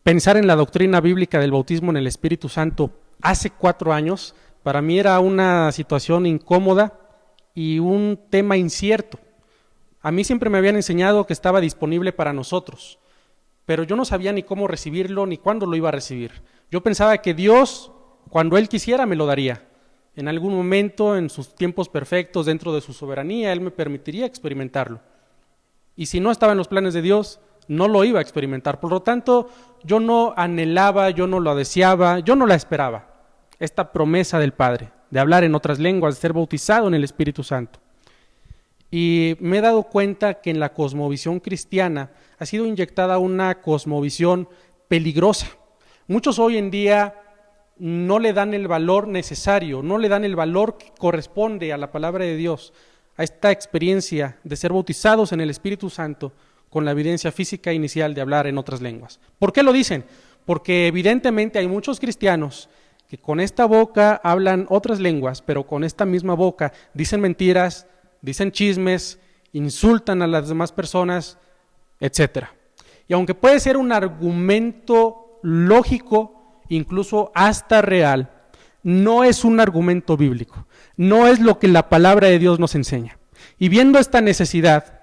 pensar en la doctrina bíblica del bautismo en el Espíritu Santo hace 4 años, para mí era una situación incómoda y un tema incierto. A mí siempre me habían enseñado que estaba disponible para nosotros, pero yo no sabía ni cómo recibirlo ni cuándo lo iba a recibir. Yo pensaba que Dios, cuando Él quisiera, me lo daría. En algún momento, en sus tiempos perfectos, dentro de su soberanía, Él me permitiría experimentarlo. Y si no estaba en los planes de Dios, no lo iba a experimentar. Por lo tanto, yo no anhelaba, yo no lo deseaba, yo no la esperaba. Esta promesa del Padre, de hablar en otras lenguas, de ser bautizado en el Espíritu Santo. Y me he dado cuenta que en la cosmovisión cristiana ha sido inyectada una cosmovisión peligrosa. Muchos hoy en día no le dan el valor necesario, no le dan el valor que corresponde a la palabra de Dios, a esta experiencia de ser bautizados en el Espíritu Santo con la evidencia física inicial de hablar en otras lenguas. ¿Por qué lo dicen? Porque evidentemente hay muchos cristianos que con esta boca hablan otras lenguas, pero con esta misma boca dicen mentiras, dicen chismes, insultan a las demás personas, etc. Y aunque puede ser un argumento lógico, incluso hasta real, no es un argumento bíblico, no es lo que la palabra de Dios nos enseña. Y viendo esta necesidad,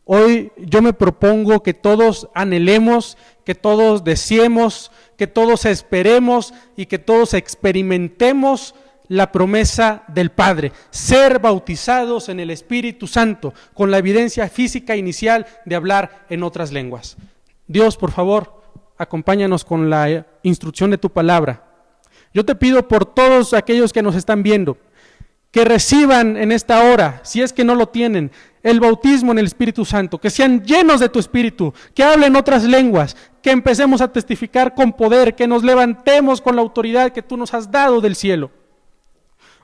hoy yo me propongo que todos anhelemos, que todos deseemos, que todos esperemos y que todos experimentemos la promesa del Padre, ser bautizados en el Espíritu Santo, con la evidencia física inicial de hablar en otras lenguas. Dios, por favor, acompáñanos con la instrucción de tu palabra. Yo te pido por todos aquellos que nos están viendo, que reciban en esta hora, si es que no lo tienen, el bautismo en el Espíritu Santo, que sean llenos de tu Espíritu, que hablen otras lenguas, que empecemos a testificar con poder, que nos levantemos con la autoridad que tú nos has dado del cielo.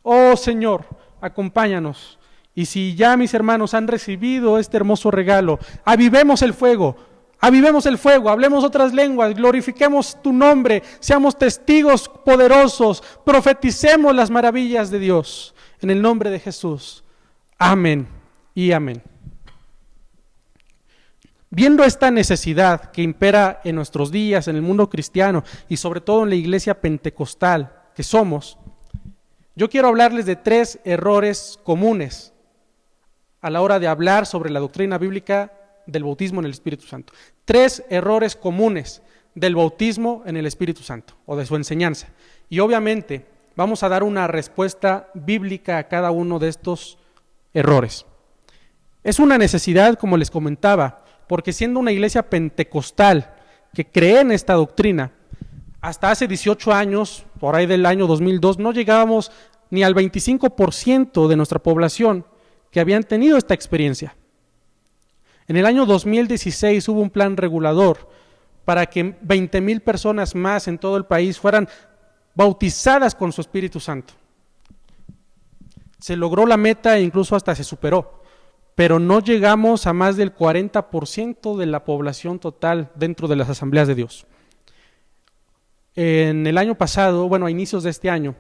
Oh Señor, acompáñanos. Y si ya mis hermanos han recibido este hermoso regalo, avivemos el fuego, hablemos otras lenguas, glorifiquemos tu nombre, seamos testigos poderosos, profeticemos las maravillas de Dios. En el nombre de Jesús. Amén y amén. Viendo esta necesidad que impera en nuestros días, en el mundo cristiano y sobre todo en la iglesia pentecostal que somos, yo quiero hablarles de 3 errores comunes a la hora de hablar sobre la doctrina bíblica del bautismo en el Espíritu Santo. 3 errores comunes del bautismo en el Espíritu Santo o de su enseñanza. Y obviamente vamos a dar una respuesta bíblica a cada uno de estos errores. Es una necesidad, como les comentaba, porque siendo una iglesia pentecostal que cree en esta doctrina, hasta hace 18 años, por ahí del año 2002, no llegábamos ni al 25% de nuestra población que habían tenido esta experiencia. En el año 2016 hubo un plan regulador para que 20,000 personas más en todo el país fueran bautizadas con su Espíritu Santo. Se logró la meta e incluso hasta se superó, pero no llegamos a más del 40% de la población total dentro de las asambleas de Dios. En el año pasado, a inicios de este año,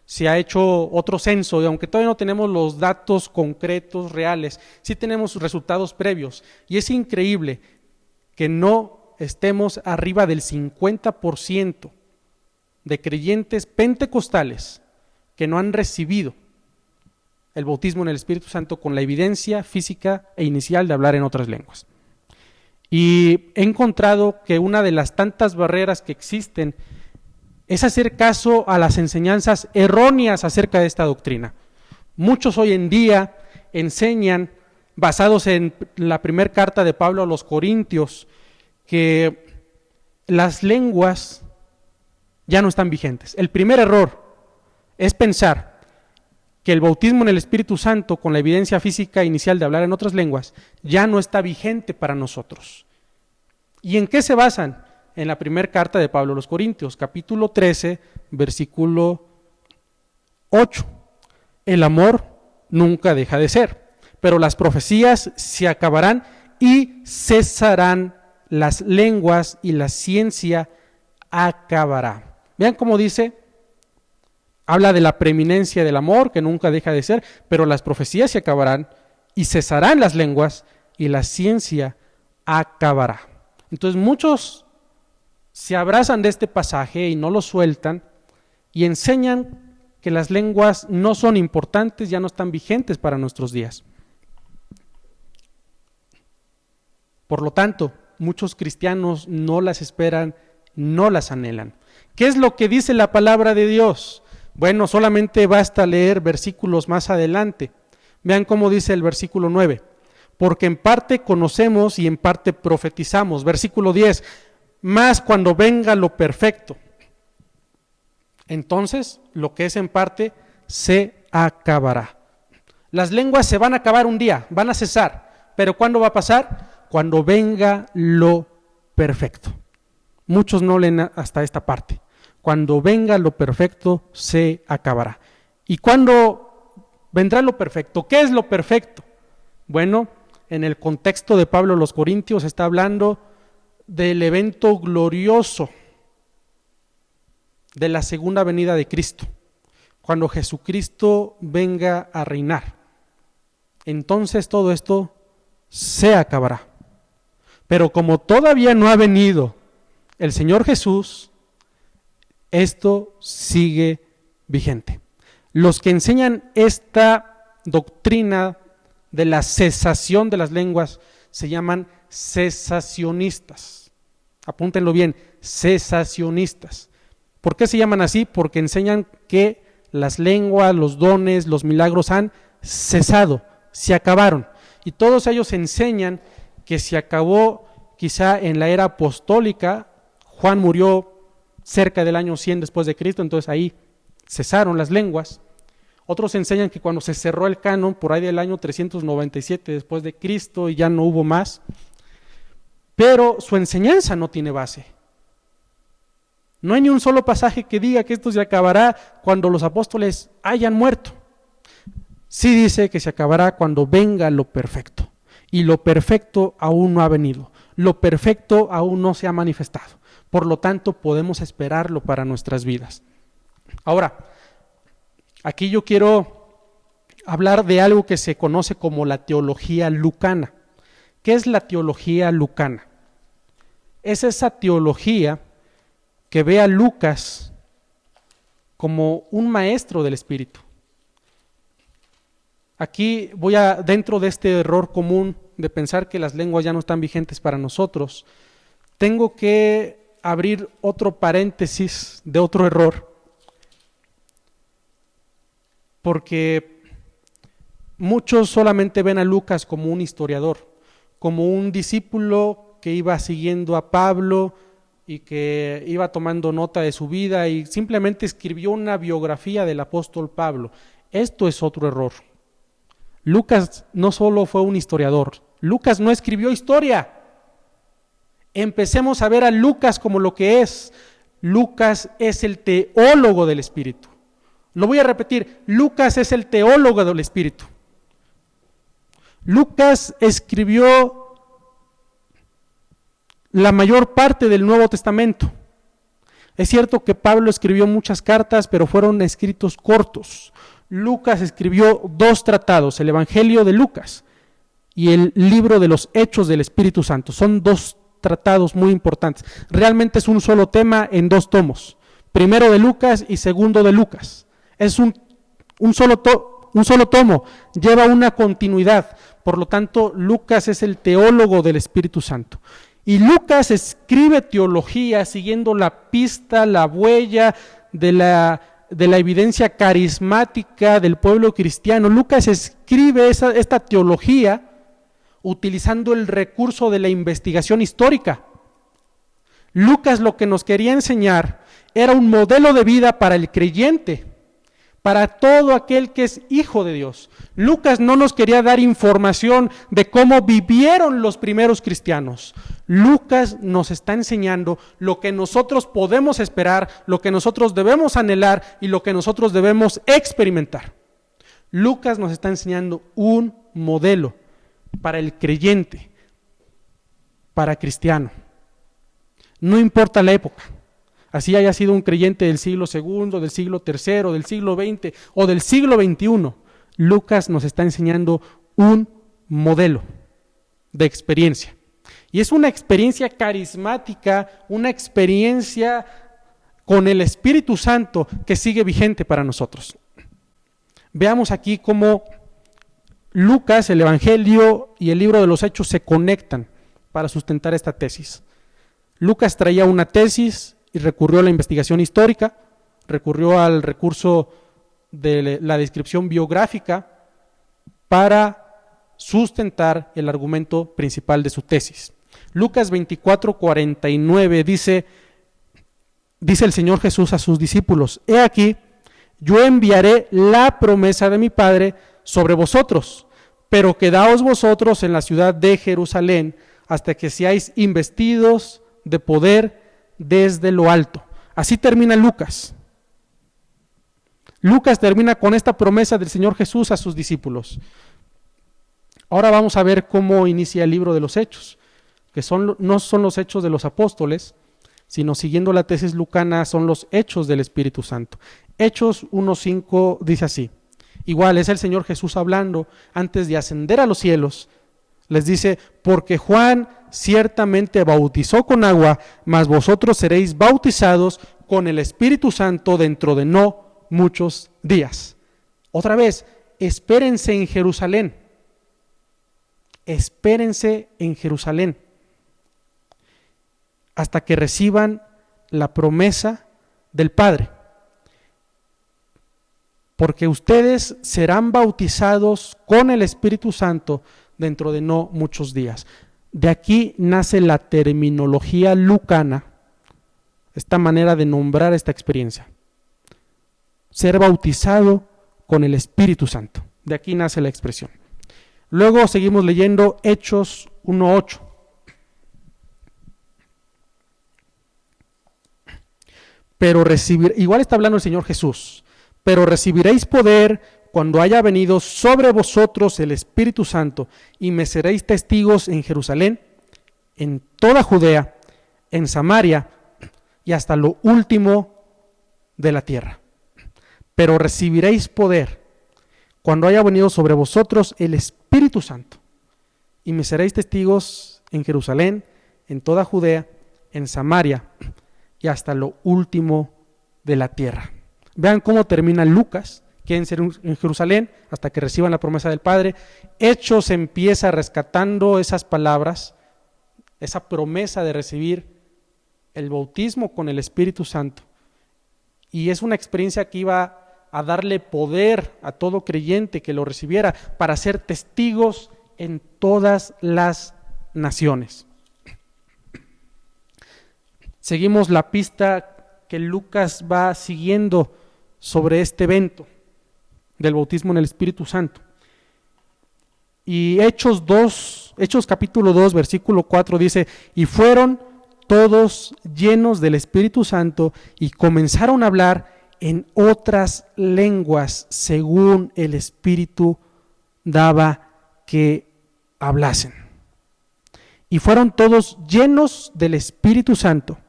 se ha hecho otro censo, y aunque todavía no tenemos los datos concretos, reales, sí tenemos resultados previos, y es increíble que no estemos arriba del 50% de creyentes pentecostales que no han recibido el bautismo en el Espíritu Santo con la evidencia física e inicial de hablar en otras lenguas. Y he encontrado que una de las tantas barreras que existen es hacer caso a las enseñanzas erróneas acerca de esta doctrina. Muchos hoy en día enseñan, basados en la primera carta de Pablo a los Corintios, que las lenguas ya no están vigentes. El primer error es pensar que el bautismo en el Espíritu Santo, con la evidencia física inicial de hablar en otras lenguas, ya no está vigente para nosotros. ¿Y en qué se basan? En la primera carta de Pablo a los Corintios, capítulo 13, versículo 8. El amor nunca deja de ser, pero las profecías se acabarán y cesarán las lenguas y la ciencia acabará. Vean cómo dice, habla de la preeminencia del amor que nunca deja de ser, pero las profecías se acabarán y cesarán las lenguas y la ciencia acabará. Entonces muchos se abrazan de este pasaje y no lo sueltan y enseñan que las lenguas no son importantes, ya no están vigentes para nuestros días. Por lo tanto, muchos cristianos no las esperan, no las anhelan. ¿Qué es lo que dice la palabra de Dios? Bueno, solamente basta leer versículos más adelante. Vean cómo dice el versículo 9. Porque en parte conocemos y en parte profetizamos. Versículo 10. Mas cuando venga lo perfecto, entonces lo que es en parte se acabará. Las lenguas se van a acabar un día, van a cesar. ¿Pero cuándo va a pasar? Cuando venga lo perfecto. Muchos no leen hasta esta parte. Cuando venga lo perfecto, se acabará. ¿Y cuándo vendrá lo perfecto? ¿Qué es lo perfecto? Bueno, en el contexto de Pablo a los Corintios está hablando del evento glorioso de la segunda venida de Cristo, cuando Jesucristo venga a reinar. Entonces todo esto se acabará. Pero como todavía no ha venido el Señor Jesús, esto sigue vigente. Los que enseñan esta doctrina de la cesación de las lenguas se llaman cesacionistas. Apúntenlo bien, cesacionistas. ¿Por qué se llaman así? Porque enseñan que las lenguas, los dones, los milagros han cesado, se acabaron. Y todos ellos enseñan que se acabó quizá en la era apostólica. Juan murió cerca del año 100 después de Cristo, entonces ahí cesaron las lenguas. Otros enseñan que cuando se cerró el canon, por ahí del año 397 después de Cristo, y ya no hubo más. Pero su enseñanza no tiene base. No hay ni un solo pasaje que diga que esto se acabará cuando los apóstoles hayan muerto. Sí dice que se acabará cuando venga lo perfecto. Y lo perfecto aún no ha venido. Lo perfecto aún no se ha manifestado. Por lo tanto, podemos esperarlo para nuestras vidas. Ahora, aquí yo quiero hablar de algo que se conoce como la teología lucana. ¿Qué es la teología lucana? Es esa teología que ve a Lucas como un maestro del Espíritu. Aquí voy dentro de este error común de pensar que las lenguas ya no están vigentes para nosotros, tengo que abrir otro paréntesis de otro error, porque muchos solamente ven a Lucas como un historiador, como un discípulo que iba siguiendo a Pablo y que iba tomando nota de su vida y simplemente escribió una biografía del apóstol Pablo. Esto es otro error. Lucas no solo fue un historiador, Lucas no escribió historia. Empecemos a ver a Lucas como lo que es. Lucas es el teólogo del Espíritu. Lo voy a repetir, Lucas es el teólogo del Espíritu. Lucas escribió la mayor parte del Nuevo Testamento. Es cierto que Pablo escribió muchas cartas, pero fueron escritos cortos. Lucas escribió 2 tratados, el Evangelio de Lucas y el libro de los Hechos del Espíritu Santo. Son 2 tratados muy importantes. Realmente es un solo tema en 2 tomos. Primero de Lucas y segundo de Lucas. Es un solo tomo, lleva una continuidad. Por lo tanto, Lucas es el teólogo del Espíritu Santo. Y Lucas escribe teología siguiendo la pista, la huella de la evidencia carismática del pueblo cristiano. Lucas escribe esta teología utilizando el recurso de la investigación histórica. Lucas lo que nos quería enseñar era un modelo de vida para el creyente, para todo aquel que es hijo de Dios. Lucas no nos quería dar información de cómo vivieron los primeros cristianos. Lucas nos está enseñando lo que nosotros podemos esperar, lo que nosotros debemos anhelar y lo que nosotros debemos experimentar. Lucas nos está enseñando un modelo para el creyente, para cristiano. No importa la época. Así haya sido un creyente del siglo II, del siglo III, del siglo XX o del siglo XXI, Lucas nos está enseñando un modelo de experiencia. Y es una experiencia carismática, una experiencia con el Espíritu Santo que sigue vigente para nosotros. Veamos aquí cómo Lucas, el Evangelio y el libro de los Hechos se conectan para sustentar esta tesis. Lucas traía una tesis y recurrió a la investigación histórica, recurrió al recurso de la descripción biográfica para sustentar el argumento principal de su tesis. Lucas 24:49 dice el Señor Jesús a sus discípulos: He aquí, yo enviaré la promesa de mi Padre sobre vosotros, pero quedaos vosotros en la ciudad de Jerusalén hasta que seáis investidos de poder desde lo alto. Así termina Lucas. Lucas termina con esta promesa del Señor Jesús a sus discípulos. Ahora vamos a ver cómo inicia el libro de los Hechos, que no son los hechos de los apóstoles, sino siguiendo la tesis lucana son los hechos del Espíritu Santo. Hechos 1:5 dice así: igual es el Señor Jesús hablando antes de ascender a los cielos. Les dice: porque Juan ciertamente bautizó con agua, mas vosotros seréis bautizados con el Espíritu Santo dentro de no muchos días. Otra vez, espérense en Jerusalén. Espérense en Jerusalén hasta que reciban la promesa del Padre. Porque ustedes serán bautizados con el Espíritu Santo dentro de no muchos días. De aquí nace la terminología lucana, esta manera de nombrar esta experiencia. Ser bautizado con el Espíritu Santo. De aquí nace la expresión. Luego seguimos leyendo Hechos 1:8. Pero igual está hablando el Señor Jesús, pero recibiréis poder cuando haya venido sobre vosotros el Espíritu Santo, y me seréis testigos en Jerusalén, en toda Judea, en Samaria y hasta lo último de la tierra. Pero recibiréis poder cuando haya venido sobre vosotros el Espíritu Santo, y me seréis testigos en Jerusalén, en toda Judea, en Samaria y hasta lo último de la tierra. Vean cómo termina Lucas: quédense en Jerusalén hasta que reciban la promesa del Padre. Hechos empieza rescatando esas palabras, esa promesa de recibir el bautismo con el Espíritu Santo. Y es una experiencia que iba a darle poder a todo creyente que lo recibiera para ser testigos en todas las naciones. Seguimos la pista que Lucas va siguiendo sobre este evento del bautismo en el Espíritu Santo. Y Hechos capítulo 2, versículo 4 dice: y fueron todos llenos del Espíritu Santo y comenzaron a hablar en otras lenguas según el Espíritu daba que hablasen. Y fueron todos llenos del Espíritu Santo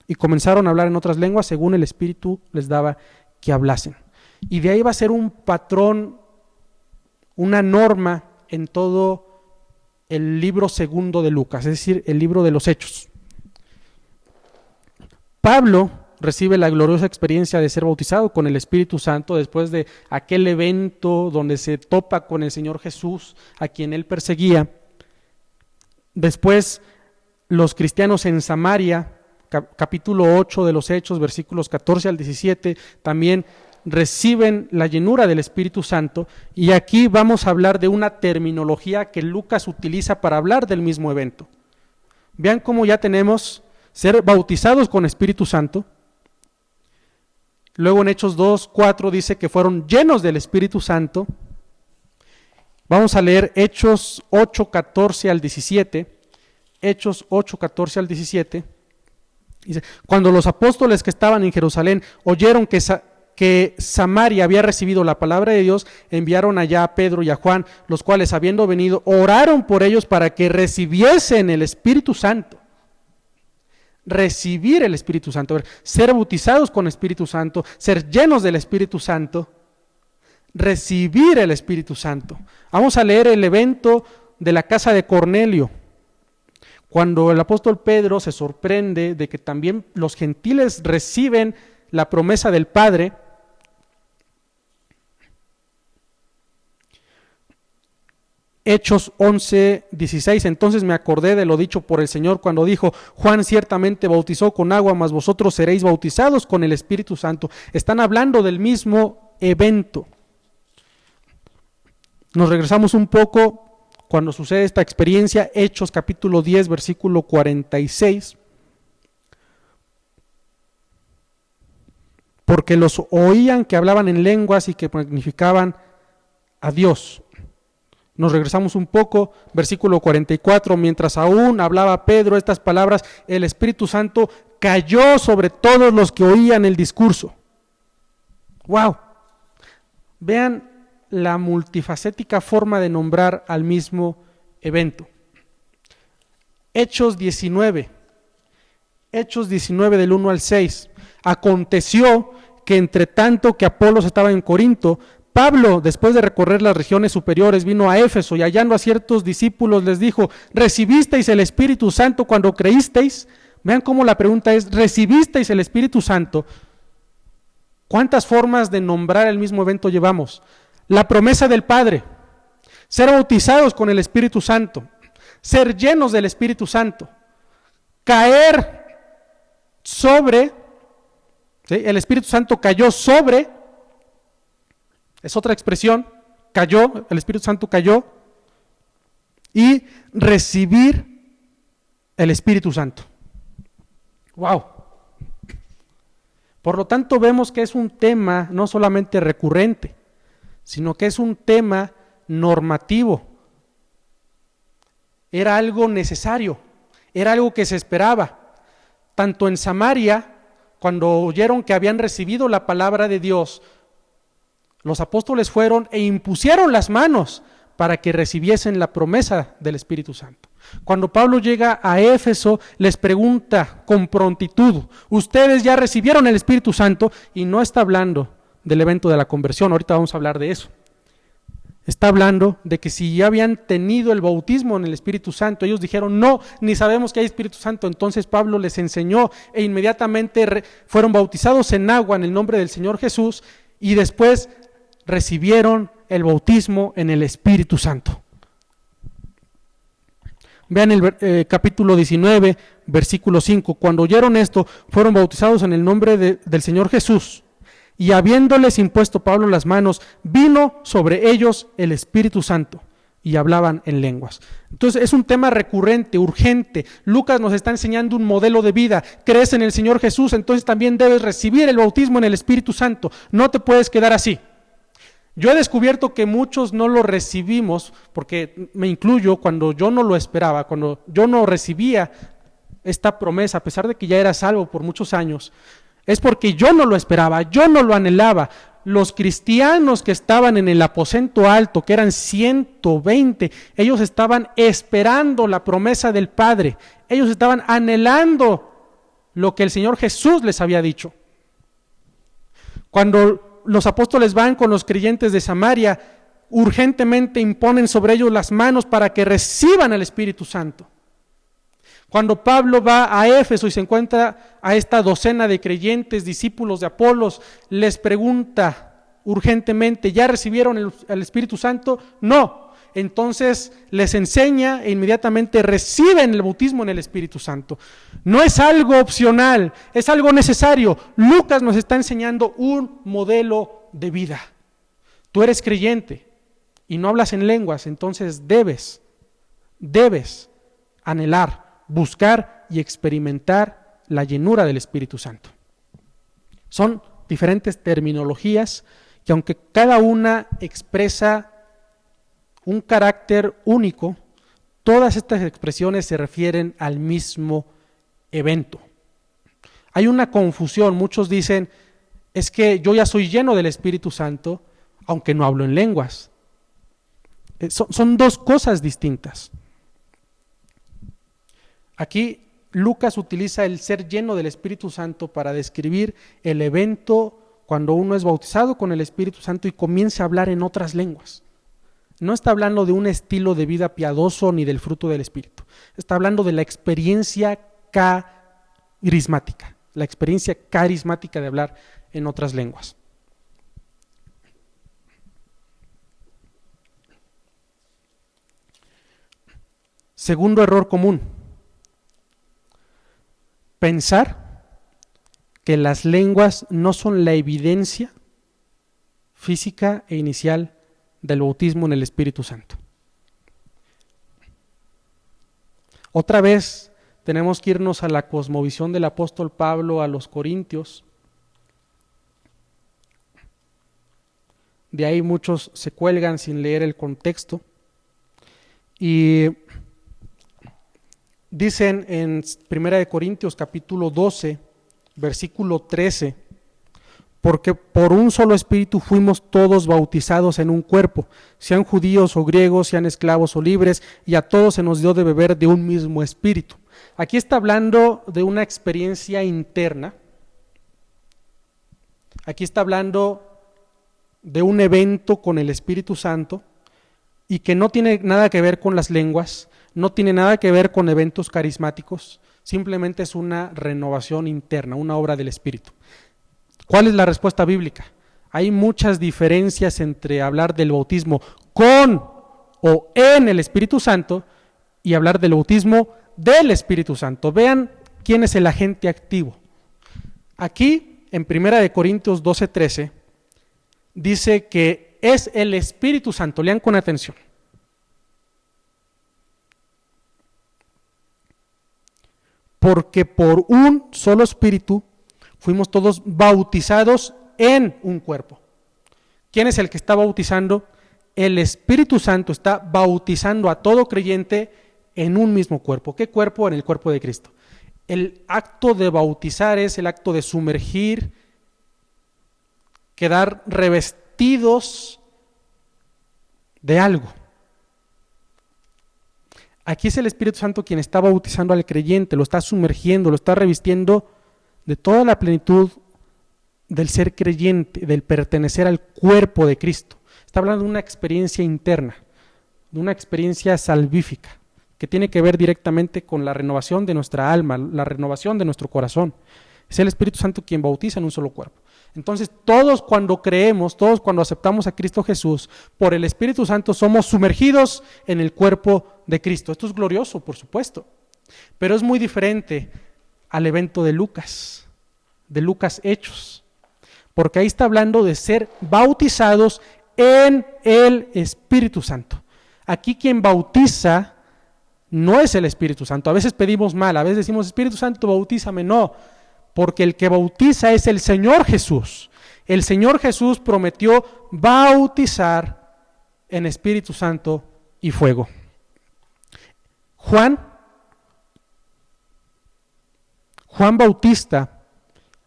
y comenzaron a hablar en otras lenguas según el Espíritu les daba que hablasen. Y de ahí va a ser un patrón, una norma en todo el libro segundo de Lucas, es decir, el libro de los Hechos. Pablo recibe la gloriosa experiencia de ser bautizado con el Espíritu Santo después de aquel evento donde se topa con el Señor Jesús, a quien él perseguía. Después, los cristianos en Samaria, capítulo 8 de los Hechos, versículos 14 al 17, también reciben la llenura del Espíritu Santo. Y aquí vamos a hablar de una terminología que Lucas utiliza para hablar del mismo evento. Vean cómo ya tenemos ser bautizados con Espíritu Santo. Luego en Hechos 2:4 dice que fueron llenos del Espíritu Santo. Vamos a leer Hechos 8:14 al 17. Hechos 8:14 al 17. Dice: cuando los apóstoles que estaban en Jerusalén oyeron que Samaria había recibido la palabra de Dios, enviaron allá a Pedro y a Juan, los cuales, habiendo venido, oraron por ellos para que recibiesen el Espíritu Santo. Recibir el Espíritu Santo, ser bautizados con Espíritu Santo, ser llenos del Espíritu Santo, recibir el Espíritu Santo. Vamos a leer el evento de la casa de Cornelio. Cuando el apóstol Pedro se sorprende de que también los gentiles reciben la promesa del Padre, Hechos 11:16, entonces me acordé de lo dicho por el Señor cuando dijo, Juan ciertamente bautizó con agua, mas vosotros seréis bautizados con el Espíritu Santo. Están hablando del mismo evento. Nos regresamos un poco cuando sucede esta experiencia, Hechos capítulo 10, versículo 46. Porque los oían que hablaban en lenguas y que magnificaban a Dios. Nos regresamos un poco, versículo 44, mientras aún hablaba Pedro estas palabras, el Espíritu Santo cayó sobre todos los que oían el discurso. ¡Wow! Vean la multifacética forma de nombrar al mismo evento. Hechos 19 del 1 al 6. Aconteció que entre tanto que Apolos estaba en Corinto, Pablo, después de recorrer las regiones superiores, vino a Éfeso y hallando a ciertos discípulos les dijo, ¿recibisteis el Espíritu Santo cuando creísteis? Vean cómo la pregunta es, ¿recibisteis el Espíritu Santo? ¿Cuántas formas de nombrar el mismo evento llevamos? La promesa del Padre, ser bautizados con el Espíritu Santo, ser llenos del Espíritu Santo, caer sobre, ¿sí? El Espíritu Santo cayó sobre, es otra expresión, cayó, el Espíritu Santo cayó, y recibir el Espíritu Santo. ¡Wow! Por lo tanto, vemos que es un tema no solamente recurrente, sino que es un tema normativo. Era algo necesario, era algo que se esperaba. Tanto en Samaria, cuando oyeron que habían recibido la palabra de Dios, los apóstoles fueron e impusieron las manos para que recibiesen la promesa del Espíritu Santo. Cuando Pablo llega a Éfeso, les pregunta con prontitud, ¿ustedes ya recibieron el Espíritu Santo? Y no está hablando del evento de la conversión, ahorita vamos a hablar de eso. Está hablando de que si ya habían tenido el bautismo en el Espíritu Santo, ellos dijeron, no, ni sabemos que hay Espíritu Santo. Entonces Pablo les enseñó e inmediatamente fueron bautizados en agua en el nombre del Señor Jesús y después recibieron el bautismo en el Espíritu Santo. Vean el capítulo 19, versículo 5. Cuando oyeron esto, fueron bautizados en el nombre del Señor Jesús. Y habiéndoles impuesto Pablo las manos, vino sobre ellos el Espíritu Santo y hablaban en lenguas. Entonces es un tema recurrente, urgente. Lucas nos está enseñando un modelo de vida. Crees en el Señor Jesús, entonces también debes recibir el bautismo en el Espíritu Santo. No te puedes quedar así. Yo he descubierto que muchos no lo recibimos, porque me incluyo, cuando yo no lo esperaba, cuando yo no recibía esta promesa, a pesar de que ya era salvo por muchos años, es porque yo no lo esperaba, yo no lo anhelaba. Los cristianos que estaban en el aposento alto, que eran 120, ellos estaban esperando la promesa del Padre, ellos estaban anhelando lo que el Señor Jesús les había dicho. Cuando los apóstoles van con los creyentes de Samaria, urgentemente imponen sobre ellos las manos para que reciban el Espíritu Santo. Cuando Pablo va a Éfeso y se encuentra a esta docena de creyentes, discípulos de Apolos, les pregunta urgentemente, ¿ya recibieron el Espíritu Santo? No. Entonces les enseña e inmediatamente reciben el bautismo en el Espíritu Santo. No es algo opcional, es algo necesario. Lucas nos está enseñando un modelo de vida. Tú eres creyente y no hablas en lenguas, entonces debes anhelar, buscar y experimentar la llenura del Espíritu Santo. Son diferentes terminologías que, aunque cada una expresa un carácter único, todas estas expresiones se refieren al mismo evento. Hay una confusión, muchos dicen, es que yo ya soy lleno del Espíritu Santo, aunque no hablo en lenguas. Son dos cosas distintas. Aquí Lucas utiliza el ser lleno del Espíritu Santo para describir el evento cuando uno es bautizado con el Espíritu Santo y comienza a hablar en otras lenguas. No está hablando de un estilo de vida piadoso ni del fruto del Espíritu. Está hablando de la experiencia carismática, la experiencia carismática de hablar en otras lenguas. Segundo error común: pensar que las lenguas no son la evidencia física e inicial del bautismo en el Espíritu Santo. Otra vez tenemos que irnos a la cosmovisión del apóstol Pablo a los Corintios. De ahí muchos se cuelgan sin leer el contexto. Y dicen en 1 Corintios capítulo 12, versículo 13, porque por un solo espíritu fuimos todos bautizados en un cuerpo, sean judíos o griegos, sean esclavos o libres, y a todos se nos dio de beber de un mismo espíritu. Aquí está hablando de una experiencia interna. Aquí está hablando de un evento con el Espíritu Santo y que no tiene nada que ver con las lenguas, no tiene nada que ver con eventos carismáticos, simplemente es una renovación interna, una obra del Espíritu. ¿Cuál es la respuesta bíblica? Hay muchas diferencias entre hablar del bautismo con o en el Espíritu Santo y hablar del bautismo del Espíritu Santo. Vean quién es el agente activo. Aquí, en 1 Corintios 12:13, dice que es el Espíritu Santo. Lean con atención. Porque por un solo Espíritu fuimos todos bautizados en un cuerpo. ¿Quién es el que está bautizando? El Espíritu Santo está bautizando a todo creyente en un mismo cuerpo. ¿Qué cuerpo? En el cuerpo de Cristo. El acto de bautizar es el acto de sumergir, quedar revestidos de algo. Aquí es el Espíritu Santo quien está bautizando al creyente, lo está sumergiendo, lo está revistiendo de toda la plenitud del ser creyente, del pertenecer al cuerpo de Cristo. Está hablando de una experiencia interna, de una experiencia salvífica, que tiene que ver directamente con la renovación de nuestra alma, la renovación de nuestro corazón. Es el Espíritu Santo quien bautiza en un solo cuerpo. Entonces, todos cuando creemos, todos cuando aceptamos a Cristo Jesús, por el Espíritu Santo somos sumergidos en el cuerpo de Cristo. Esto es glorioso, por supuesto, pero es muy diferente al evento de Lucas Hechos, porque ahí está hablando de ser bautizados en el Espíritu Santo. Aquí quien bautiza no es el Espíritu Santo. A veces pedimos mal, a veces decimos, Espíritu Santo, bautízame. No, porque el que bautiza es el Señor Jesús. El Señor Jesús prometió bautizar en Espíritu Santo y fuego. Juan Bautista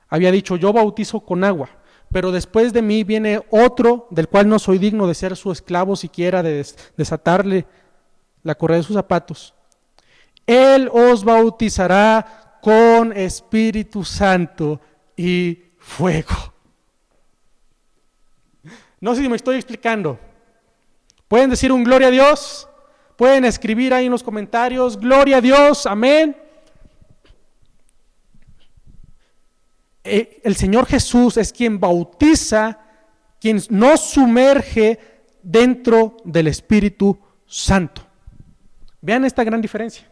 había dicho, yo bautizo con agua, pero después de mí viene otro del cual no soy digno de ser su esclavo siquiera, de desatarle la correa de sus zapatos. Él os bautizará con Espíritu Santo y fuego. No sé si me estoy explicando. ¿Pueden decir un gloria a Dios? ¿Pueden escribir ahí en los comentarios, gloria a Dios, amén? El Señor Jesús es quien bautiza, quien nos sumerge dentro del Espíritu Santo. Vean esta gran diferencia.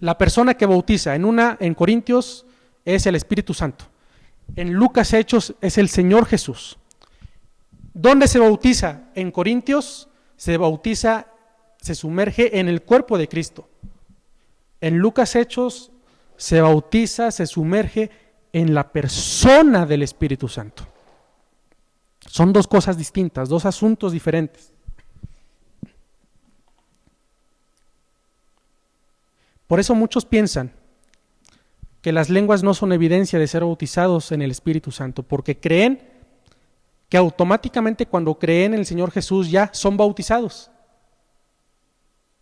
La persona que bautiza en Corintios es el Espíritu Santo. En Lucas Hechos es el Señor Jesús. ¿Dónde se bautiza? En Corintios se sumerge en el cuerpo de Cristo. En Lucas Hechos se bautiza, se sumerge en la persona del Espíritu Santo. Son dos cosas distintas, dos asuntos diferentes. Por eso muchos piensan que las lenguas no son evidencia de ser bautizados en el Espíritu Santo, porque creen que automáticamente cuando creen en el Señor Jesús ya son bautizados.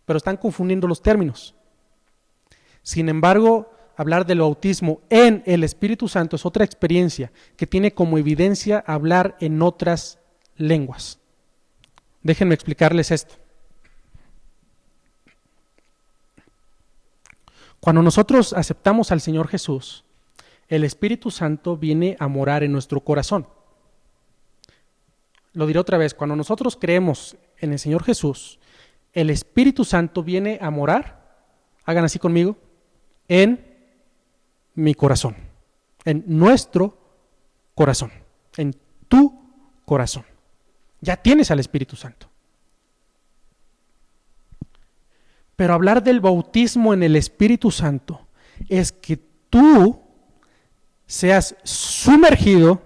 Pero están confundiendo los términos. Sin embargo, hablar del bautismo en el Espíritu Santo es otra experiencia que tiene como evidencia hablar en otras lenguas. Déjenme explicarles esto. Cuando nosotros aceptamos al Señor Jesús, el Espíritu Santo viene a morar en nuestro corazón. Lo diré otra vez, cuando nosotros creemos en el Señor Jesús, el Espíritu Santo viene a morar, hagan así conmigo, en mi corazón, en nuestro corazón, en tu corazón. Ya tienes al Espíritu Santo. Pero hablar del bautismo en el Espíritu Santo es que tú seas sumergido,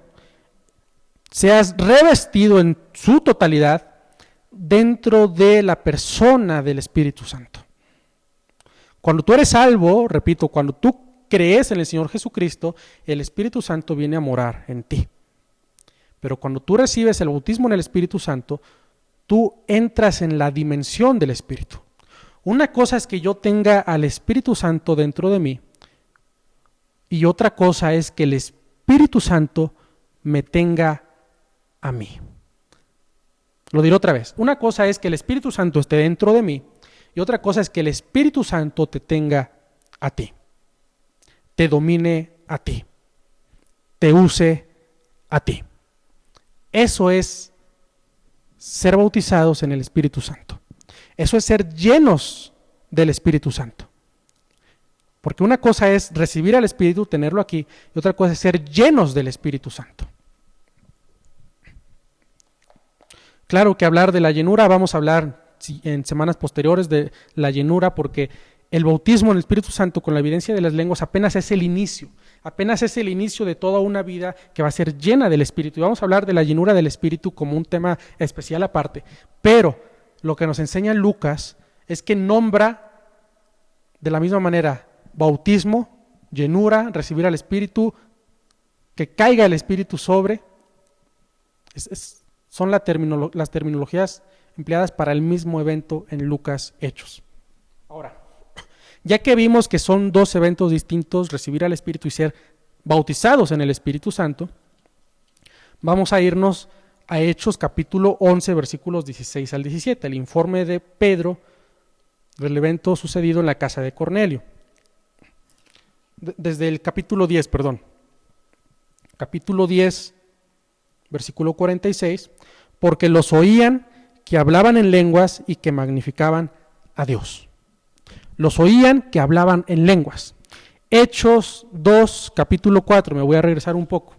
seas revestido en su totalidad dentro de la persona del Espíritu Santo. Cuando tú eres salvo, repito, cuando tú crees en el Señor Jesucristo, el Espíritu Santo viene a morar en ti. Pero cuando tú recibes el bautismo en el Espíritu Santo, tú entras en la dimensión del Espíritu. Una cosa es que yo tenga al Espíritu Santo dentro de mí y otra cosa es que el Espíritu Santo me tenga a mí. Lo diré otra vez. Una cosa es que el Espíritu Santo esté dentro de mí y otra cosa es que el Espíritu Santo te tenga a ti, te domine a ti, te use a ti. Eso es ser bautizados en el Espíritu Santo. Eso es ser llenos del Espíritu Santo. Porque una cosa es recibir al Espíritu, tenerlo aquí, y otra cosa es ser llenos del Espíritu Santo. Claro que hablar de la llenura, vamos a hablar en semanas posteriores de la llenura, porque el bautismo en el Espíritu Santo con la evidencia de las lenguas apenas es el inicio de toda una vida que va a ser llena del Espíritu. Y vamos a hablar de la llenura del Espíritu como un tema especial aparte. Pero lo que nos enseña Lucas es que nombra de la misma manera bautismo, llenura, recibir al Espíritu, que caiga el Espíritu sobre. Son las terminologías empleadas para el mismo evento en Lucas Hechos. Ahora, ya que vimos que son dos eventos distintos, recibir al Espíritu y ser bautizados en el Espíritu Santo, vamos a irnos a Hechos capítulo 11, versículos 16 al 17, el informe de Pedro del evento sucedido en la casa de Cornelio. Desde el capítulo 10, capítulo 10, versículo 46, porque los oían que hablaban en lenguas y que magnificaban a Dios. Los oían que hablaban en lenguas. Hechos 2, capítulo 4, me voy a regresar un poco.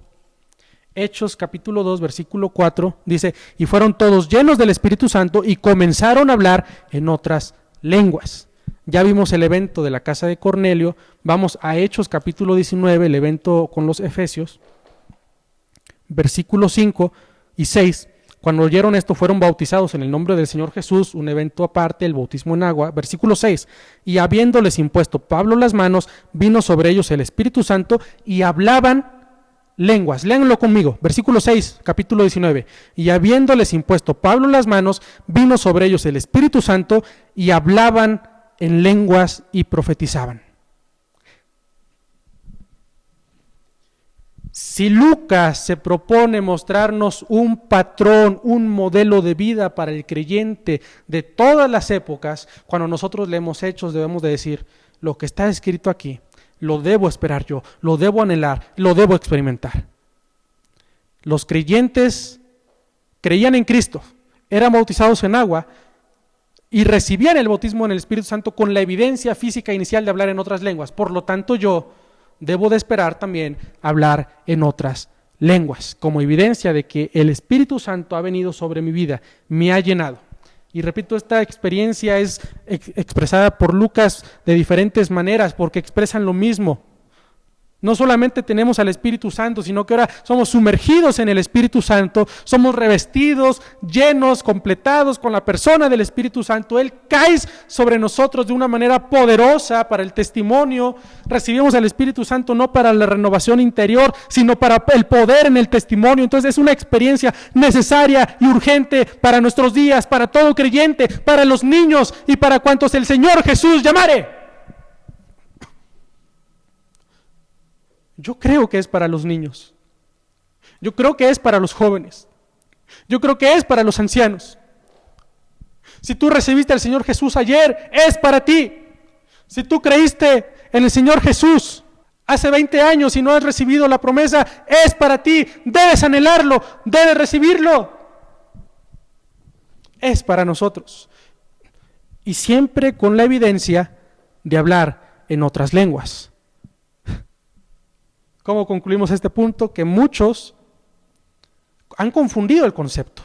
Hechos capítulo 2, versículo 4, dice, y fueron todos llenos del Espíritu Santo y comenzaron a hablar en otras lenguas. Ya vimos el evento de la casa de Cornelio, vamos a Hechos capítulo 19, el evento con los Efesios, versículos 5 y 6. Cuando oyeron esto fueron bautizados en el nombre del Señor Jesús, un evento aparte, el bautismo en agua. Versículo 6, y habiéndoles impuesto Pablo las manos, vino sobre ellos el Espíritu Santo y hablaban lenguas. Léanlo conmigo, versículo 6, capítulo 19. Y habiéndoles impuesto Pablo las manos, vino sobre ellos el Espíritu Santo y hablaban en lenguas y profetizaban. Si Lucas se propone mostrarnos un patrón, un modelo de vida para el creyente de todas las épocas, cuando nosotros leemos Hechos debemos de decir, lo que está escrito aquí, lo debo esperar yo, lo debo anhelar, lo debo experimentar. Los creyentes creían en Cristo, eran bautizados en agua y recibían el bautismo en el Espíritu Santo con la evidencia física inicial de hablar en otras lenguas. Por lo tanto, yo debo de esperar también hablar en otras lenguas, como evidencia de que el Espíritu Santo ha venido sobre mi vida, me ha llenado. Y repito, esta experiencia es expresada por Lucas de diferentes maneras, porque expresan lo mismo. No solamente tenemos al Espíritu Santo, sino que ahora somos sumergidos en el Espíritu Santo, somos revestidos, llenos, completados con la persona del Espíritu Santo. Él cae sobre nosotros de una manera poderosa para el testimonio. Recibimos al Espíritu Santo no para la renovación interior, sino para el poder en el testimonio. Entonces es una experiencia necesaria y urgente para nuestros días, para todo creyente, para los niños y para cuantos el Señor Jesús llamare. Yo creo que es para los niños. Yo creo que es para los jóvenes. Yo creo que es para los ancianos. Si tú recibiste al Señor Jesús ayer, es para ti. Si tú creíste en el Señor Jesús hace 20 años y no has recibido la promesa, es para ti. Debes anhelarlo, debes recibirlo. Es para nosotros. Y siempre con la evidencia de hablar en otras lenguas. ¿Cómo concluimos este punto? Que muchos han confundido el concepto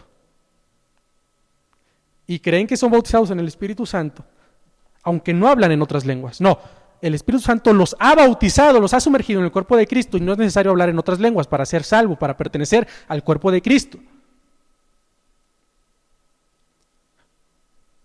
y creen que son bautizados en el Espíritu Santo, aunque no hablan en otras lenguas. No, el Espíritu Santo los ha bautizado, los ha sumergido en el cuerpo de Cristo y no es necesario hablar en otras lenguas para ser salvo, para pertenecer al cuerpo de Cristo.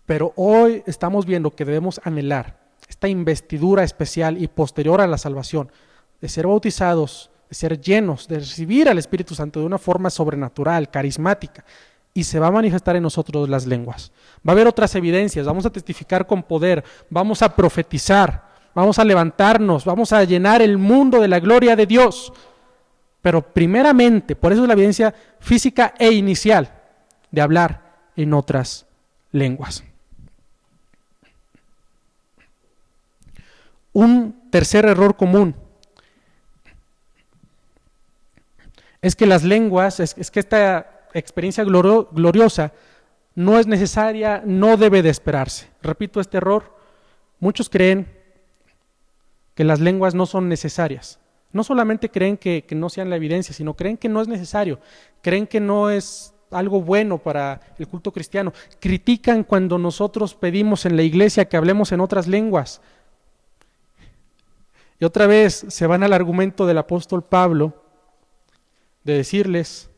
Pero hoy estamos viendo que debemos anhelar esta investidura especial y posterior a la salvación, de ser bautizados, de ser llenos, de recibir al Espíritu Santo de una forma sobrenatural, carismática, y se va a manifestar en nosotros las lenguas. Va a haber otras evidencias, vamos a testificar con poder, vamos a profetizar, vamos a levantarnos, vamos a llenar el mundo de la gloria de Dios. Pero primeramente, por eso es la evidencia física e inicial de hablar en otras lenguas. Un tercer error común es que las lenguas, es que esta experiencia gloriosa no es necesaria, no debe de esperarse. Repito este error, muchos creen que las lenguas no son necesarias. No solamente creen que no sean la evidencia, sino creen que no es necesario, creen que no es algo bueno para el culto cristiano. Critican cuando nosotros pedimos en la iglesia que hablemos en otras lenguas. Y otra vez se van al argumento del apóstol Pablo de decirles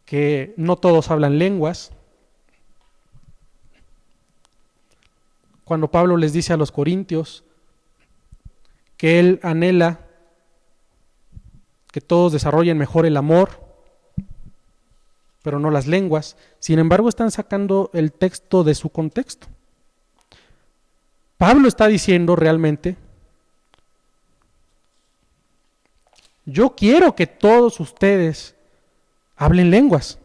que no todos hablan lenguas. Cuando Pablo les dice a los corintios que él anhela que todos desarrollen mejor el amor, pero no las lenguas. Sin embargo, están sacando el texto de su contexto. Pablo está diciendo realmente: yo quiero que todos ustedes hablen lenguas.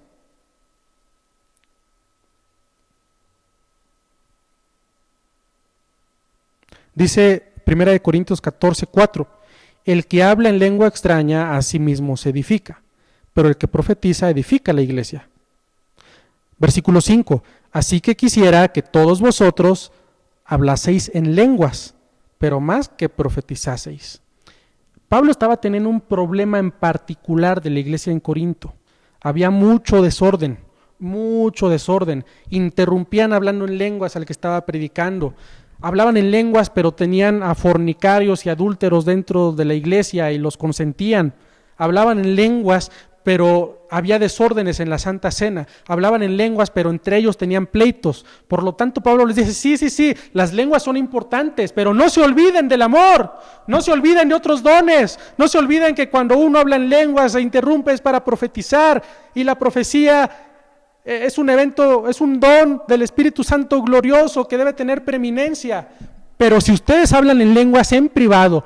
Dice 1 Corintios 14:4, el que habla en lengua extraña a sí mismo se edifica, pero el que profetiza edifica la iglesia. Versículo 5, así que quisiera que todos vosotros hablaseis en lenguas, pero más que profetizaseis. Pablo estaba teniendo un problema en particular de la iglesia en Corinto. Había mucho desorden, interrumpían hablando en lenguas al que estaba predicando. Hablaban en lenguas, pero tenían a fornicarios y adúlteros dentro de la iglesia y los consentían. Hablaban en lenguas, pero había desórdenes en la Santa Cena. Hablaban en lenguas, pero entre ellos tenían pleitos. Por lo tanto, Pablo les dice, sí, las lenguas son importantes, pero no se olviden del amor, no se olviden de otros dones, no se olviden que cuando uno habla en lenguas se interrumpe es para profetizar, y la profecía es un evento, es un don del Espíritu Santo glorioso que debe tener preeminencia. Pero si ustedes hablan en lenguas en privado,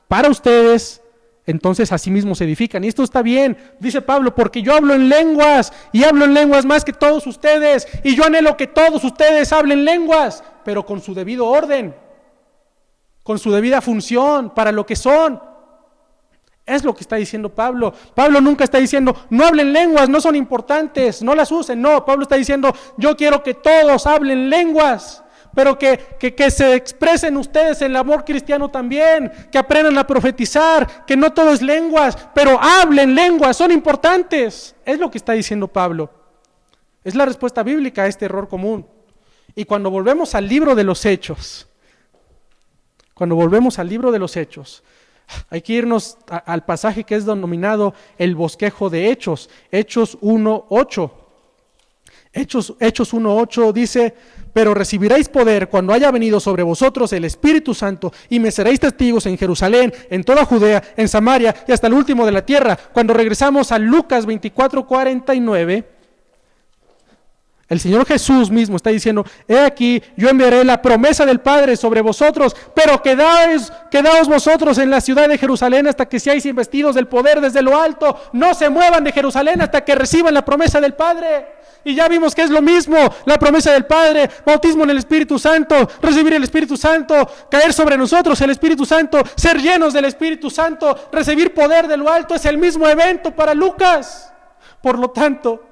para ustedes, entonces así mismo se edifican. Y esto está bien, dice Pablo, porque yo hablo en lenguas y hablo en lenguas más que todos ustedes, y yo anhelo que todos ustedes hablen lenguas, pero con su debido orden, con su debida función, para lo que son. Es lo que está diciendo Pablo. Pablo nunca está diciendo, no hablen lenguas, no son importantes, no las usen. No, Pablo está diciendo, yo quiero que todos hablen lenguas, pero que se expresen ustedes en el amor cristiano también, que aprendan a profetizar, que no todo es lenguas, pero hablen lenguas, son importantes. Es lo que está diciendo Pablo. Es la respuesta bíblica a este error común. Y cuando volvemos al libro de los Hechos, hay que irnos al pasaje que es denominado el bosquejo de Hechos, Hechos 1:8. Hechos 1:8 dice, pero recibiréis poder cuando haya venido sobre vosotros el Espíritu Santo, y me seréis testigos en Jerusalén, en toda Judea, en Samaria y hasta el último de la tierra. Cuando regresamos a Lucas 24:49, El Señor Jesús mismo está diciendo: he aquí, yo enviaré la promesa del Padre sobre vosotros, pero quedaos vosotros en la ciudad de Jerusalén hasta que seáis investidos del poder desde lo alto. No se muevan de Jerusalén hasta que reciban la promesa del Padre. Y ya vimos que es lo mismo: la promesa del Padre, bautismo en el Espíritu Santo, recibir el Espíritu Santo, caer sobre nosotros el Espíritu Santo, ser llenos del Espíritu Santo, recibir poder de lo alto. Es el mismo evento para Lucas. Por lo tanto,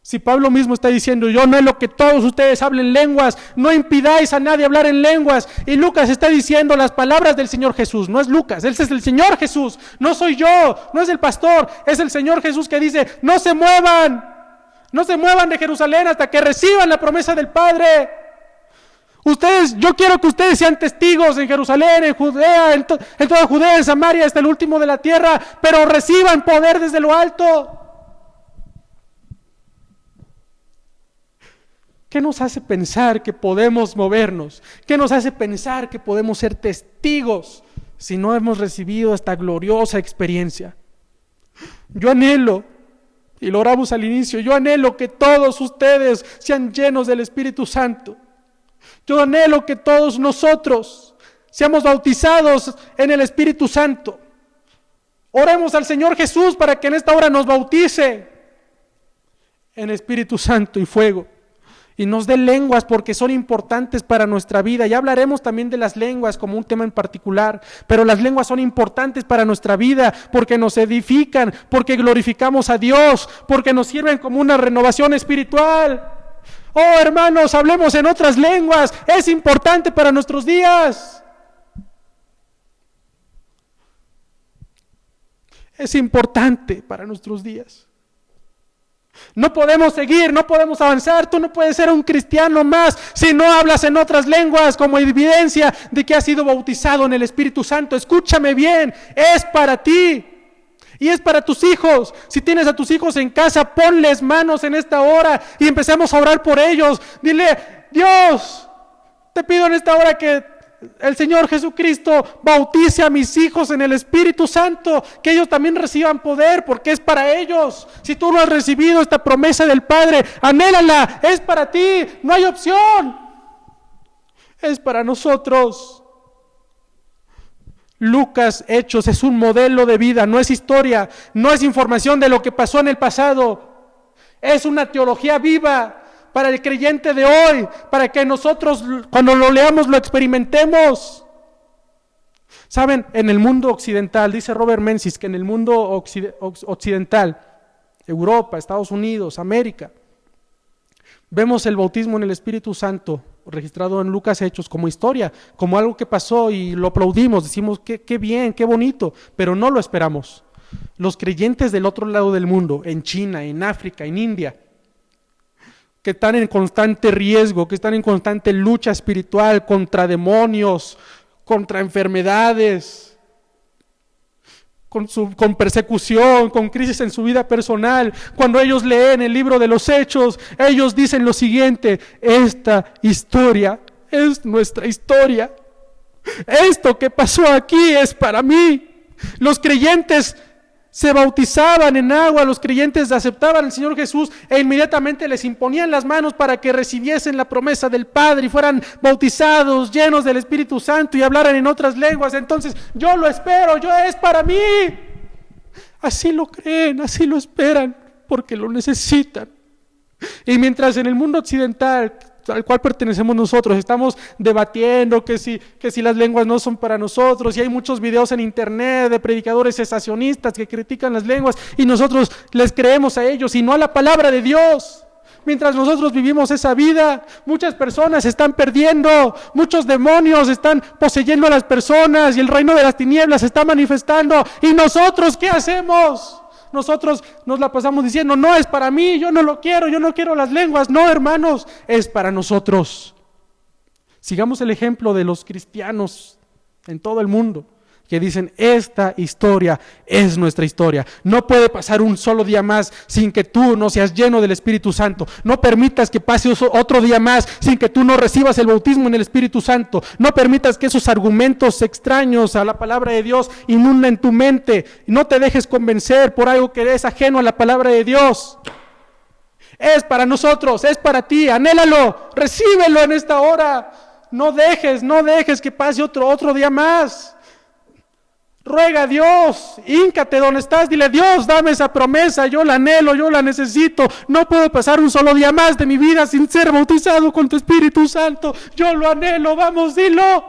si Pablo mismo está diciendo: yo anhelo que todos ustedes hablen lenguas, no impidáis a nadie hablar en lenguas, y Lucas está diciendo las palabras del Señor Jesús, no es Lucas, ese es el Señor Jesús, no soy yo, no es el pastor, es el Señor Jesús que dice: no se muevan de Jerusalén hasta que reciban la promesa del Padre. Yo quiero que ustedes sean testigos en Jerusalén, en Judea, en toda Judea, en Samaria, hasta el último de la tierra, pero reciban poder desde lo alto. ¿Qué nos hace pensar que podemos movernos? ¿Qué nos hace pensar que podemos ser testigos si no hemos recibido esta gloriosa experiencia? Yo anhelo, y lo oramos al inicio, yo anhelo que todos ustedes sean llenos del Espíritu Santo. Yo anhelo que todos nosotros seamos bautizados en el Espíritu Santo. Oremos al Señor Jesús para que en esta hora nos bautice en Espíritu Santo y fuego. Y nos dé lenguas porque son importantes para nuestra vida. Ya hablaremos también de las lenguas como un tema en particular, pero las lenguas son importantes para nuestra vida porque nos edifican, porque glorificamos a Dios, porque nos sirven como una renovación espiritual. Oh, hermanos, hablemos en otras lenguas, es importante para nuestros días. Es importante para nuestros días. No podemos seguir, no podemos avanzar. Tú no puedes ser un cristiano más si no hablas en otras lenguas como evidencia de que has sido bautizado en el Espíritu Santo. Escúchame bien, es para ti y es para tus hijos. Si tienes a tus hijos en casa, ponles manos en esta hora y empecemos a orar por ellos. Dile: Dios, te pido en esta hora que el Señor Jesucristo bautice a mis hijos en el Espíritu Santo, que ellos también reciban poder, porque es para ellos. Si tú no has recibido esta promesa del Padre, anhélala, es para ti, no hay opción, es para nosotros. Lucas Hechos es un modelo de vida, no es historia, no es información de lo que pasó en el pasado, es una teología viva para el creyente de hoy, para que nosotros cuando lo leamos lo experimentemos. Saben, en el mundo occidental, dice Robert Menzies, que en el mundo occidental, Europa, Estados Unidos, América, vemos el bautismo en el Espíritu Santo registrado en Lucas Hechos como historia, como algo que pasó y lo aplaudimos, decimos qué bien, qué bonito, pero no lo esperamos. Los creyentes del otro lado del mundo, en China, en África, en India, que están en constante riesgo, que están en constante lucha espiritual contra demonios, contra enfermedades, con persecución, con crisis en su vida personal. Cuando ellos leen el libro de los Hechos, ellos dicen lo siguiente: esta historia es nuestra historia. Esto que pasó aquí es para mí. Los creyentes se bautizaban en agua, los creyentes aceptaban al Señor Jesús e inmediatamente les imponían las manos para que recibiesen la promesa del Padre y fueran bautizados, llenos del Espíritu Santo y hablaran en otras lenguas. Entonces, yo lo espero, es para mí. Así lo creen, así lo esperan, porque lo necesitan. Y mientras en el mundo occidental, al cual pertenecemos nosotros, estamos debatiendo que si las lenguas no son para nosotros, y hay muchos videos en internet de predicadores cesacionistas que critican las lenguas y nosotros les creemos a ellos y no a la palabra de Dios. Mientras nosotros vivimos esa vida, muchas personas se están perdiendo, muchos demonios están poseyendo a las personas y el reino de las tinieblas se está manifestando. ¿Y nosotros qué hacemos? Nosotros nos la pasamos diciendo: no es para mí, yo no lo quiero, yo no quiero las lenguas. No, hermanos, es para nosotros. Sigamos el ejemplo de los cristianos en todo el mundo que dicen: esta historia es nuestra historia. No puede pasar un solo día más sin que tú no seas lleno del Espíritu Santo. No permitas que pase otro día más sin que tú no recibas el bautismo en el Espíritu Santo. No permitas que esos argumentos extraños a la palabra de Dios inunden tu mente. No te dejes convencer por algo que es ajeno a la palabra de Dios. Es para nosotros, es para ti, anhélalo, recíbelo en esta hora. No dejes que pase otro día más. Ruega a Dios, híncate donde estás, dile: Dios, dame esa promesa, yo la anhelo, yo la necesito. No puedo pasar un solo día más de mi vida sin ser bautizado con tu Espíritu Santo. Yo lo anhelo, vamos, dilo.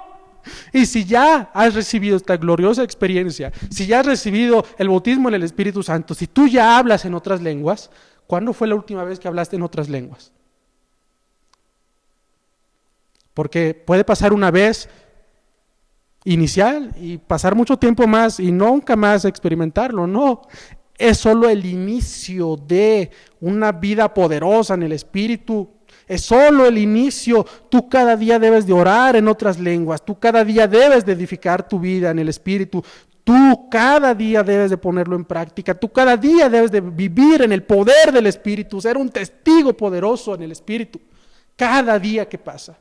Y si ya has recibido esta gloriosa experiencia, si ya has recibido el bautismo en el Espíritu Santo, si tú ya hablas en otras lenguas, ¿cuándo fue la última vez que hablaste en otras lenguas? Porque puede pasar una vez inicial y pasar mucho tiempo más y nunca más experimentarlo. No, es solo el inicio de una vida poderosa en el Espíritu. Es solo el inicio. Tú cada día debes de orar en otras lenguas. Tú cada día debes de edificar tu vida en el Espíritu. Tú cada día debes de ponerlo en práctica. Tú cada día debes de vivir en el poder del Espíritu, ser un testigo poderoso en el Espíritu, cada día que pasa.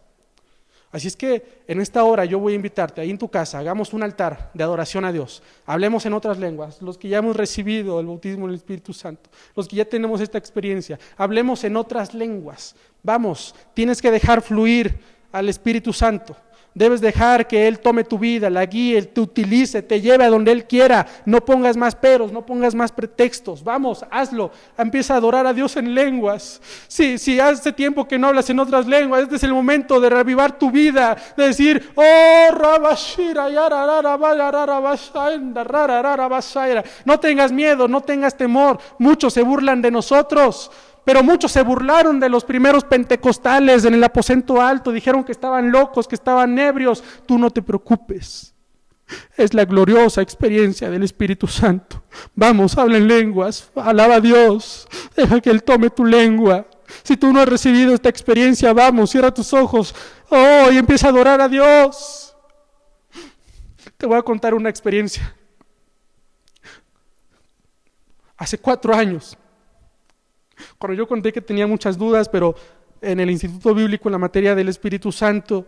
Así es que en esta hora yo voy a invitarte ahí en tu casa, hagamos un altar de adoración a Dios, hablemos en otras lenguas, los que ya hemos recibido el bautismo en el Espíritu Santo, los que ya tenemos esta experiencia, hablemos en otras lenguas. Vamos, tienes que dejar fluir al Espíritu Santo. Debes dejar que Él tome tu vida, la guíe, te utilice, te lleve a donde Él quiera. No pongas más peros, no pongas más pretextos. Vamos, hazlo. Empieza a adorar a Dios en lenguas. Si hace tiempo que no hablas en otras lenguas, este es el momento de reavivar tu vida, de decir: oh, Rabashira, no tengas miedo, no tengas temor. Muchos se burlan de nosotros, pero muchos se burlaron de los primeros pentecostales en el aposento alto, dijeron que estaban locos, que estaban ebrios. Tú no te preocupes, es la gloriosa experiencia del Espíritu Santo. Vamos, habla en lenguas, alaba a Dios, deja que Él tome tu lengua. Si tú no has recibido esta experiencia, vamos, cierra tus ojos, y empieza a adorar a Dios. Te voy a contar una experiencia. Hace 4 años, cuando yo conté que tenía muchas dudas, pero en el Instituto Bíblico en la materia del Espíritu Santo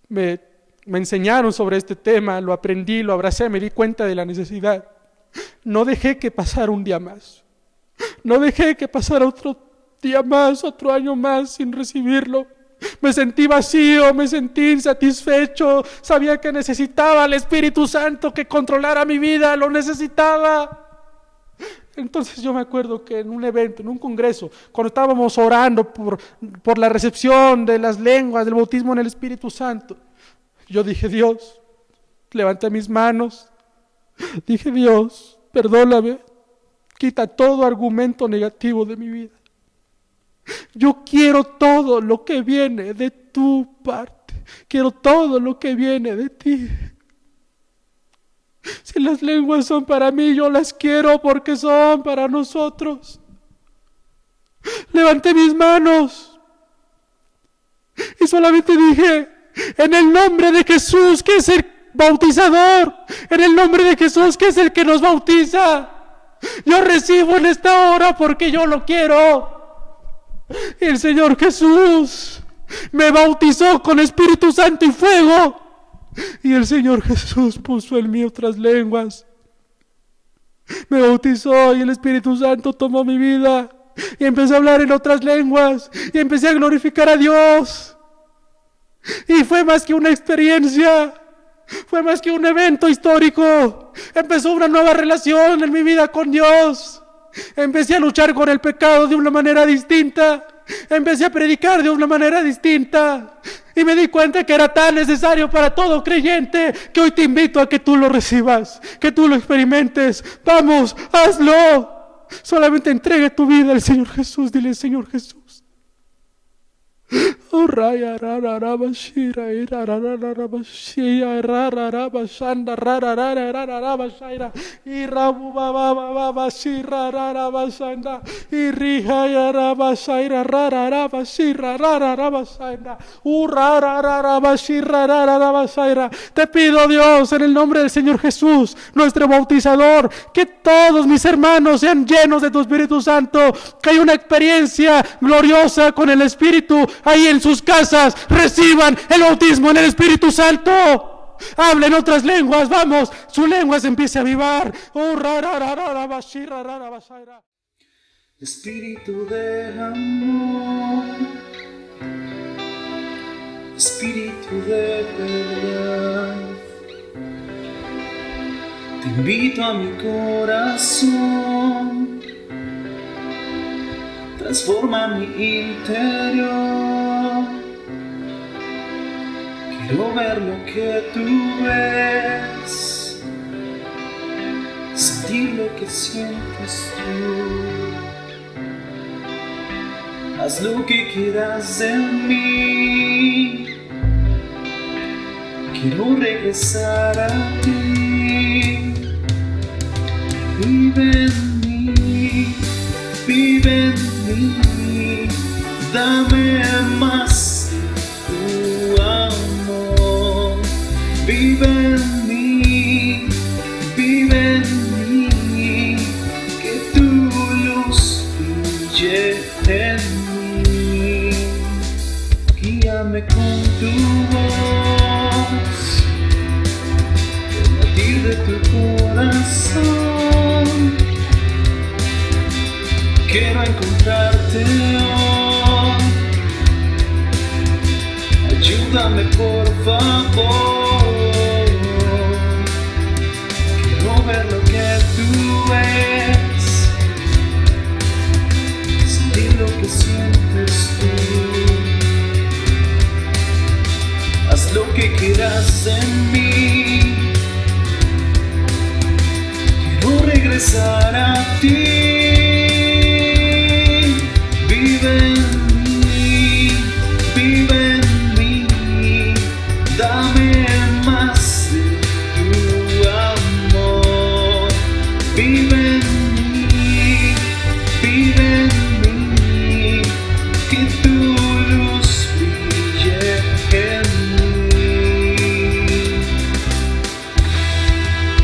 me enseñaron sobre este tema, lo aprendí, lo abracé, me di cuenta de la necesidad. No dejé que pasara un día más, no dejé que pasara otro día más, otro año más sin recibirlo. Me sentí vacío, me sentí insatisfecho, sabía que necesitaba al Espíritu Santo que controlara mi vida, lo necesitaba. Entonces yo me acuerdo que en un evento, en un congreso, cuando estábamos orando por la recepción de las lenguas, del bautismo en el Espíritu Santo, yo dije: Dios, levanté mis manos, dije: Dios, perdóname, quita todo argumento negativo de mi vida. Yo quiero todo lo que viene de tu parte, quiero todo lo que viene de ti. Si las lenguas son para mí, yo las quiero porque son para nosotros. Levanté mis manos y solamente dije: en el nombre de Jesús, que es el bautizador, en el nombre de Jesús, que es el que nos bautiza, yo recibo en esta hora porque yo lo quiero. Y el Señor Jesús me bautizó con Espíritu Santo y fuego. Y el Señor Jesús puso en mí otras lenguas, me bautizó y el Espíritu Santo tomó mi vida y empecé a hablar en otras lenguas y empecé a glorificar a Dios. Y fue más que una experiencia, fue más que un evento histórico. Empezó una nueva relación en mi vida con Dios. Empecé a luchar con el pecado de una manera distinta. Empecé a predicar de una manera distinta y me di cuenta que era tan necesario para todo creyente que hoy te invito a que tú lo recibas, que tú lo experimentes. Vamos, hazlo. Solamente entregue tu vida al Señor Jesús. Dile: Señor Jesús, te pido, Dios, en el nombre del Señor Jesús, nuestro bautizador, que todos mis hermanos sean llenos de tu Espíritu Santo, que haya una experiencia gloriosa con el Espíritu ahí en sus casas, reciban el bautismo en el Espíritu Santo. Hablen otras lenguas, vamos, su lengua se empiece a avivar. Espíritu de amor, Espíritu de verdad, te invito a mi corazón, transforma mi interior. Quiero ver lo que tú ves, sentir lo que sientes tú. Haz lo que quieras de mí, quiero regresar a ti. Vive en mí, vive en mí, dame más de tu amor. Vive en mí, vive en mí, que tu luz brille en mí. Guíame con tu voz, el latir de tu corazón. Quiero encontrarte hoy, ayúdame por favor. Quiero ver lo que tú ves, sentir lo que sientes tú. Haz lo que quieras en mí, quiero regresar a ti. Vive en mí, dame más de tu amor. Vive en mí, que tu luz brille en mí.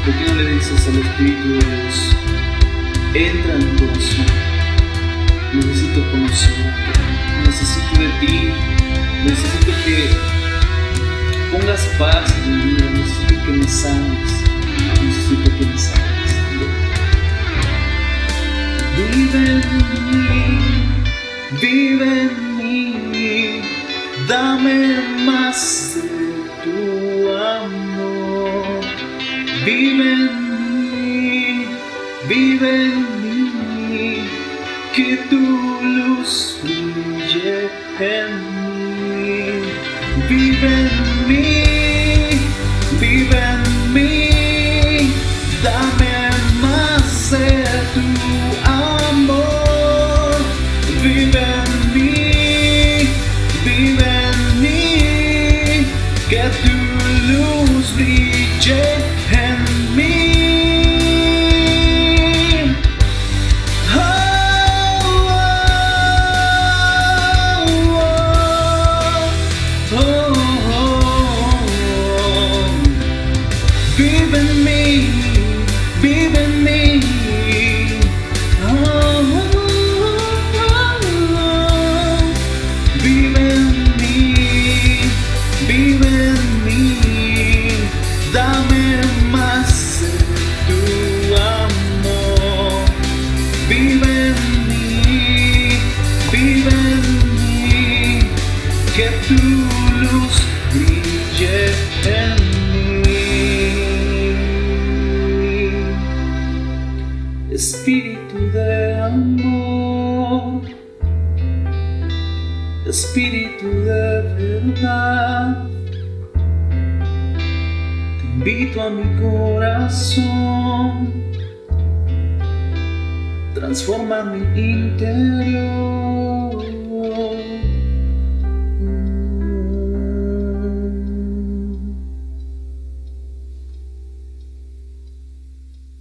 ¿Por qué no le dices al Espíritu de Dios, entra en mi corazón? Necesito conocerte, necesito de ti, necesito que pongas paz en mi vida, necesito que me sanes, necesito que me sanes. Vive en mí, dame más de tu amor. Vive en mí, que tu luz brille en mí. Vive en mí, dame más de tu amor. Vive en mí, que tu luz brille en mí. Vive en mí, vive en mí. Vive en mí, dame más de tu amor. Vive en mí, que tu luz brille en mí. Espíritu de amor, Espíritu de verdad, te invito a mi corazón, transforma mi interior.